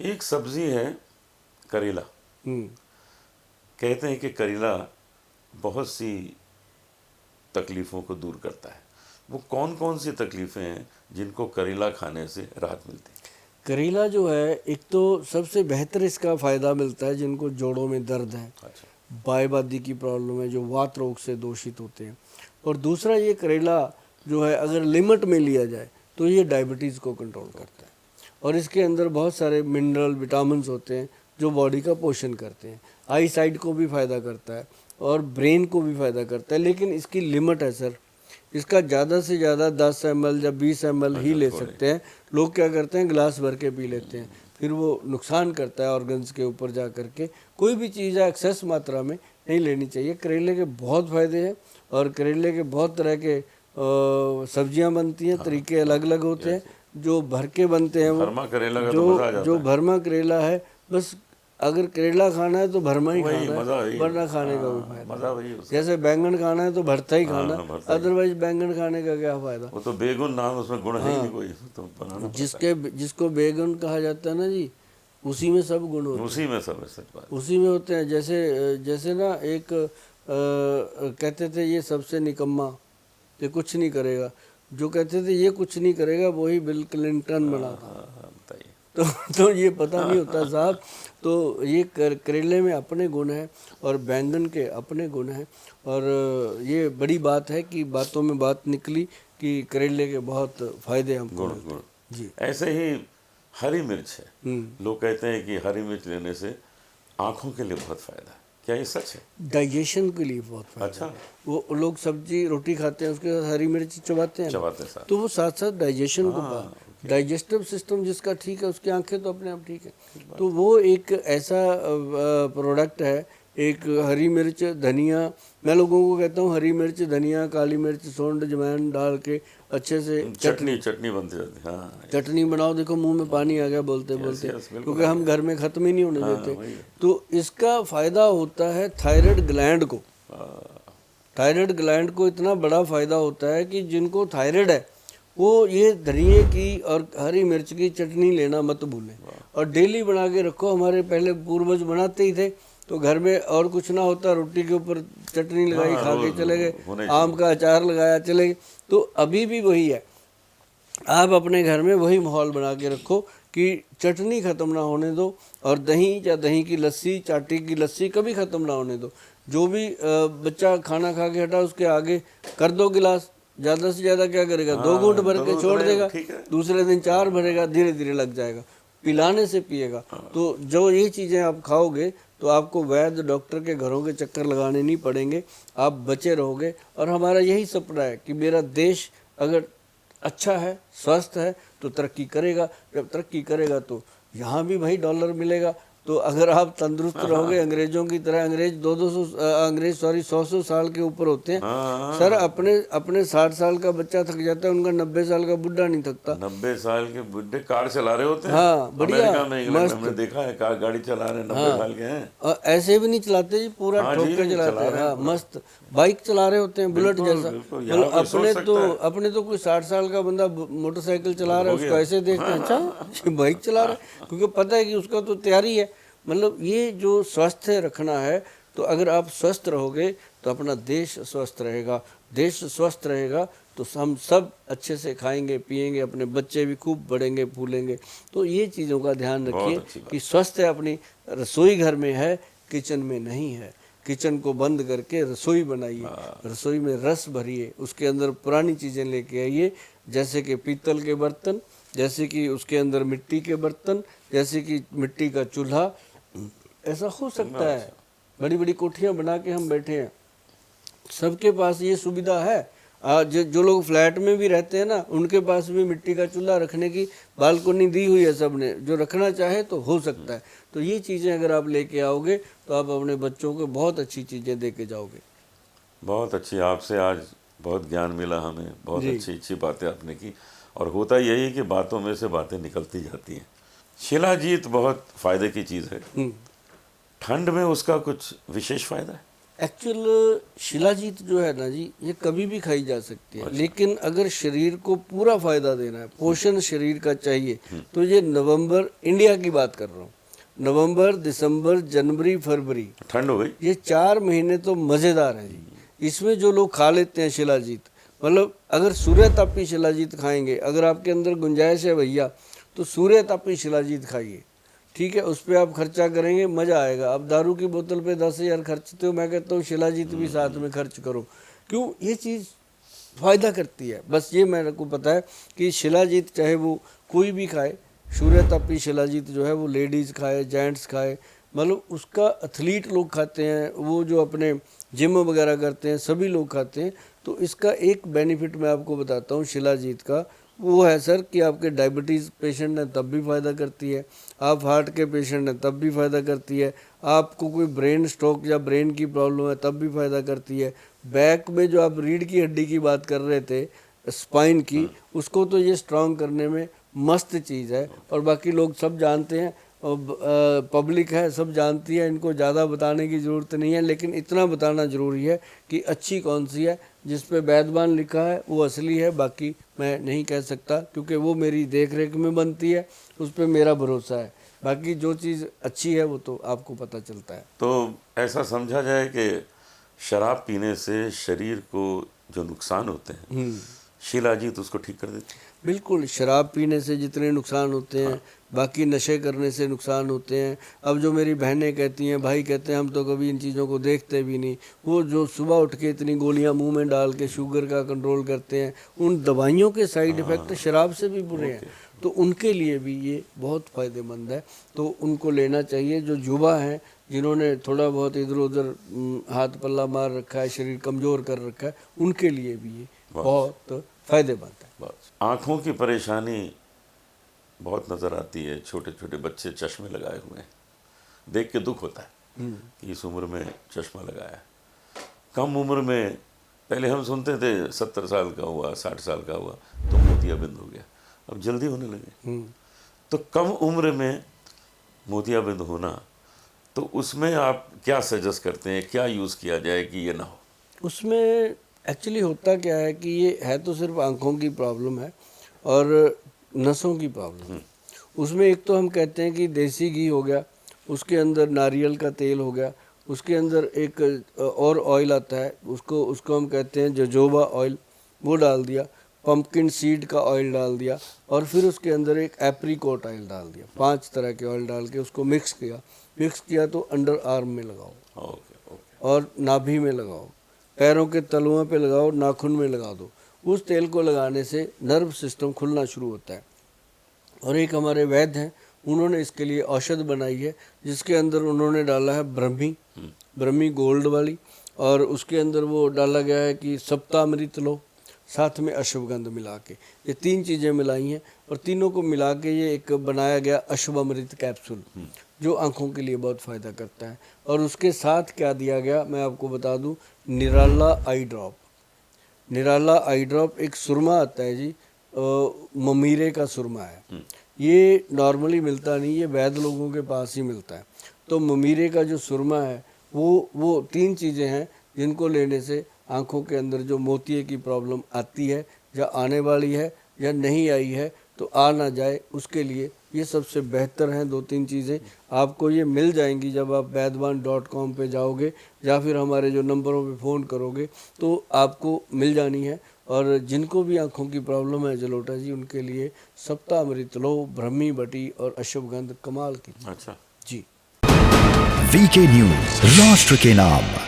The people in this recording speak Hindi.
एक सब्जी है करेला। कहते हैं कि करेला बहुत सी तकलीफ़ों को दूर करता है। वो कौन कौन सी तकलीफ़ें हैं जिनको करेला खाने से राहत मिलती है? करेला जो है, एक तो सबसे बेहतर इसका फ़ायदा मिलता है जिनको जोड़ों में दर्द है, अच्छा। बाएबादी की प्रॉब्लम है, जो वात रोग से दूषित होते हैं। और दूसरा, ये करेला जो है अगर लिमिट में लिया जाए तो ये डायबिटीज़ को कंट्रोल करता है। और इसके अंदर बहुत सारे मिनरल विटामिन्स होते हैं जो बॉडी का पोषण करते हैं। आई साइट को भी फ़ायदा करता है और ब्रेन को भी फ़ायदा करता है, लेकिन इसकी लिमिट है सर। इसका ज़्यादा से ज़्यादा 10 ml या 20 ml ही ले सकते हैं। लोग क्या करते हैं, गिलास भर के पी लेते हैं, फिर वो नुकसान करता है ऑर्गन्स के ऊपर जा कर के। कोई भी चीज़ है एक्सेस मात्रा में नहीं लेनी चाहिए। करेले के बहुत फ़ायदे हैं और करेले के बहुत तरह के सब्जियां बनती हैं, तरीके अलग अलग होते हैं। जो भर के बनते हैं, वो भरमा करेला का तो जो मज़ा आ जाता जो है। भरमा करेला है, बस अगर करेला खाना है तो भरमा ही वही खाना मज़ा है, वही वरना खाने का कोई हाँ, फायदा मज़ा नहीं। वही उसका। जैसे बैंगन खाना है तो भरता ही खाना, भरता ही। अदरवाइज बैंगन खाने का क्या फ़ायदा। वो तो बेगुन नाम, उसमें गुण है ही नहीं कोई, तो बनाना पड़ता जिसको बैगन कहा जाता है ना जी, उसी में सब गुण है। होते उसी हैं, में सब है, सच बात। उसी में होते हैं। जैसे जैसे ना एक कहते थे ये सबसे निकम्मा, ये कुछ नहीं करेगा। जो कहते थे ये कुछ नहीं करेगा, वही बिल क्लिंटन बना था। बताइए। तो ये पता नहीं होता साहब। तो ये करेले में अपने गुण हैं और बैंगन के अपने गुण हैं। और ये बड़ी बात है कि बातों में बात निकली कि करेले के बहुत फ़ायदे हमको गुण मिलते गुण हैं जी। ऐसे ही हरी मिर्च है। लोग कहते हैं कि हरी मिर्च लेने से आँखों के लिए बहुत फ़ायदा है। क्या ये सच है? डाइजेशन के लिए बहुत फायदा अच्छा। है। वो लोग सब्जी रोटी खाते हैं, उसके साथ हरी मिर्च चबाते हैं ना, चबाते साथ। तो वो साथ साथ डाइजेशन को ओके। डाइजेस्टिव सिस्टम जिसका ठीक है, उसकी आंखें तो अपने आप ठीक है। तो वो एक ऐसा प्रोडक्ट है, एक हरी मिर्च धनिया। मैं लोगों को कहता हूँ हरी मिर्च धनिया काली मिर्च सौंठ जमैन डाल के अच्छे से चटनी बनती जाती है। हाँ, चटनी बनाओ। देखो मुंह में पानी आ गया बोलते बोलते, यस, बिल्कुल क्योंकि आ हम घर में ख़त्म ही नहीं होने देते। वही है। तो इसका फ़ायदा होता है थायराइड ग्लैंड को। थायराइड ग्लैंड को इतना बड़ा फ़ायदा होता है कि जिनको थायराइड है वो ये धनिए की और हरी मिर्च की चटनी लेना मत भूलें, और डेली बना के रखो। हमारे पहले पूर्वज बनाते ही थे, तो घर में और कुछ ना होता, रोटी के ऊपर चटनी लगाई, खा के चले गए, आम का अचार लगाया, चले गए। तो अभी भी वही है। आप अपने घर में वही माहौल बना के रखो कि चटनी ख़त्म ना होने दो, और दही या दही की लस्सी, चाटी की लस्सी कभी ख़त्म ना होने दो। जो भी बच्चा खाना खा के हटा, उसके आगे कर दो गिलास। ज़्यादा से ज़्यादा क्या करेगा, 2 घूंट भर के छोड़ देगा, दूसरे दिन 4 भरेगा, धीरे धीरे लग जाएगा, पिलाने से पिएगा। तो जो ये चीज़ें आप खाओगे तो आपको वैद्य डॉक्टर के घरों के चक्कर लगाने नहीं पड़ेंगे, आप बचे रहोगे। और हमारा यही सपना है कि मेरा देश अगर अच्छा है, स्वस्थ है, तो तरक्की करेगा। जब तरक्की करेगा तो यहाँ भी भाई डॉलर मिलेगा। तो अगर आप तंदुरुस्त रहोगे, अंग्रेजों की तरह, अंग्रेज 100 साल के ऊपर होते हैं सर। अपने 60 साल का बच्चा थक जाता है, उनका 90 साल का बुढ़ा नहीं थकता। 90 साल के बुढ़े कार चला रहे होते हैं। हाँ, बढ़िया, अमेरिका में, इंग्लैंड में मस्त। हमने देखा है, कार गाड़ी चला रहे हैं, 90 साल के हैं। और ऐसे भी नहीं चलाते जी, पूरा ठोक के चलाते हैं। हाँ, मस्त बाइक चला रहे होते हैं, बुलेट जैसा। मतलब अपने तो कोई 60 साल का बंदा मोटरसाइकिल चला रहा है, उसको ऐसे देखते हैं, अच्छा बाइक चला रहा है, क्योंकि पता है कि उसका तो तैयारी है। मतलब ये जो स्वस्थ रखना है, तो अगर आप स्वस्थ रहोगे तो अपना देश स्वस्थ रहेगा। देश स्वस्थ रहेगा तो हम सब अच्छे से खाएंगे पिएंगे, अपने बच्चे भी खूब बढ़ेंगे फूलेंगे। तो ये चीज़ों का ध्यान रखिए कि स्वस्थ है अपनी रसोई घर में है, किचन में नहीं है। किचन को बंद करके रसोई बनाइए, रसोई में रस भरिए, उसके अंदर पुरानी चीज़ें लेके आइए, जैसे कि पीतल के बर्तन, जैसे कि उसके अंदर मिट्टी के बर्तन, जैसे कि मिट्टी का चूल्हा। ऐसा हो सकता है, बड़ी बड़ी कोठियाँ बना के हम बैठे हैं, सबके पास ये सुविधा है। जो लोग फ्लैट में भी रहते हैं ना, उनके पास भी मिट्टी का चूल्हा रखने की बालकोनी दी हुई है सबने, जो रखना चाहे तो हो सकता है। तो ये चीज़ें अगर आप लेके आओगे तो आप अपने बच्चों को बहुत अच्छी चीज़ें दे के जाओगे। बहुत अच्छी, आपसे आज बहुत ज्ञान मिला हमें, बहुत अच्छी अच्छी बातें आपने की। और होता यही है कि बातों में से बातें निकलती जाती हैं। शिलाजीत बहुत फ़ायदे की चीज़ है। ठंड में उसका कुछ विशेष फ़ायदा है? एक्चुअल शिलाजीत जो है ना जी, ये कभी भी खाई जा सकती है, लेकिन अगर शरीर को पूरा फायदा देना है, पोषण शरीर का चाहिए, तो ये नवंबर, इंडिया की बात कर रहा हूँ, नवंबर, दिसंबर, जनवरी, फरवरी, ठंड हो गई, ये 4 महीने तो मज़ेदार हैं जी। इसमें जो लोग खा लेते हैं शिलाजीत, मतलब अगर सूर्य तापी शिलाजीत खाएंगे, अगर आपके अंदर गुंजाइश है भैया, तो सूर्य तापी शिलाजीत खाइए, ठीक है। उस पर आप खर्चा करेंगे, मज़ा आएगा। आप दारू की बोतल पे 10,000 खर्चते हो, मैं कहता हूँ शिलाजीत भी साथ में खर्च करो। क्यों? ये चीज़ फ़ायदा करती है। बस ये मेरे को पता है कि शिलाजीत चाहे वो कोई भी खाए, सूर्य तापी शिलाजीत जो है वो लेडीज़ खाए, जेंट्स खाए, मतलब उसका एथलीट लोग खाते हैं, वो जो अपने जिम वगैरह करते हैं, सभी लोग खाते हैं। तो इसका एक बेनिफिट मैं आपको बताता हूँ शिलाजीत का, वो है सर कि आपके डायबिटीज़ पेशेंट हैं तब भी फ़ायदा करती है, आप हार्ट के पेशेंट हैं तब भी फ़ायदा करती है, आपको कोई ब्रेन स्ट्रोक या ब्रेन की प्रॉब्लम है तब भी फ़ायदा करती है। बैक में जो आप रीढ़ की हड्डी की बात कर रहे थे, स्पाइन की, उसको तो ये स्ट्रांग करने में मस्त चीज़ है। और बाकी लोग सब जानते हैं, पब्लिक है, सब जानती है, इनको ज़्यादा बताने की ज़रूरत नहीं है, लेकिन इतना बताना ज़रूरी है कि अच्छी कौन सी है। जिस पे वैद्यमान लिखा है वो असली है, बाकी मैं नहीं कह सकता, क्योंकि वो मेरी देख रेख में बनती है, उस पर मेरा भरोसा है। बाकी जो चीज़ अच्छी है वो तो आपको पता चलता है। तो ऐसा समझा जाए कि शराब पीने से शरीर को जो नुकसान होते हैं, शिलाजीत उसको ठीक कर देती है। बिल्कुल, शराब पीने से जितने नुकसान होते हैं, बाकी नशे करने से नुकसान होते हैं। अब जो मेरी बहनें कहती हैं, भाई कहते हैं हम तो कभी इन चीज़ों को देखते भी नहीं, वो जो सुबह उठ के इतनी गोलियां मुंह में डाल के शुगर का कंट्रोल करते हैं, उन दवाइयों के साइड इफ़ेक्ट शराब से भी बुरे हैं, तो उनके लिए भी ये बहुत फ़ायदेमंद है। तो उनको लेना चाहिए। जो युवा हैं, जिन्होंने थोड़ा बहुत इधर उधर हाथ पल्ला मार रखा है, शरीर कमज़ोर कर रखा है, उनके लिए भी ये बहुत फ़ायदेमंद है। बस आँखों की परेशानी बहुत नज़र आती है, छोटे छोटे बच्चे चश्मे लगाए हुए हैं, देख के दुख होता है कि इस उम्र में चश्मा लगाया है। कम उम्र में, पहले हम सुनते थे 70 साल का हुआ, 60 साल का हुआ तो मोतियाबिंद हो गया, अब जल्दी होने लगे। तो कम उम्र में मोतियाबिंद होना, तो उसमें आप क्या सजेस्ट करते हैं, क्या यूज़ किया जाए कि ये ना हो? उसमें एक्चुअली होता क्या है कि ये है तो सिर्फ आँखों की प्रॉब्लम है और नसों की प्रॉब्लम है। उसमें एक तो हम कहते हैं कि देसी घी हो गया, उसके अंदर नारियल का तेल हो गया, उसके अंदर एक और ऑयल आता है, उसको हम कहते हैं जोजोबा ऑयल, वो डाल दिया, पंपकिन सीड का ऑयल डाल दिया, और फिर उसके अंदर एक एप्रीकोट ऑयल डाल दिया। 5 तरह के ऑयल डाल के उसको मिक्स किया तो अंडर आर्म में लगाओ और नाभि में लगाओ, पैरों के तलुओं पे लगाओ, नाखून में लगा दो। उस तेल को लगाने से नर्व सिस्टम खुलना शुरू होता है। और एक हमारे वैद्य हैं, उन्होंने इसके लिए औषध बनाई है, जिसके अंदर उन्होंने डाला है ब्रह्मी गोल्ड वाली, और उसके अंदर वो डाला गया है कि सप्तामृत लो, साथ में अश्वगंध मिला के, ये 3 चीज़ें मिलाई हैं, और तीनों को मिला के ये एक बनाया गया अश्वमृत कैप्सूल, जो आँखों के लिए बहुत फ़ायदा करता है। और उसके साथ क्या दिया गया मैं आपको बता दूं, निराला आई ड्रॉप। निराला आई ड्रॉप एक सुरमा आता है जी, ममीरे का सुरमा है, ये नॉर्मली मिलता नहीं, ये वैद्य लोगों के पास ही मिलता है। तो ममीरे का जो सुरमा है वो 3 चीज़ें हैं जिनको लेने से आँखों के अंदर जो मोतिये की प्रॉब्लम आती है, या आने वाली है या नहीं आई है तो आ ना जाए, उसके लिए ये सबसे बेहतर हैं 2-3 चीज़ें। आपको ये मिल जाएंगी जब आप वैद्यवान.com पे जाओगे, या फिर हमारे जो नंबरों पे फ़ोन करोगे तो आपको मिल जानी है। और जिनको भी आँखों की प्रॉब्लम है जलोटा जी, उनके लिए सप्तामृत लो, ब्रह्मी बटी और अश्वगंध कमाल की। अच्छा जी। वीके न्यूज, राष्ट्र के नाम।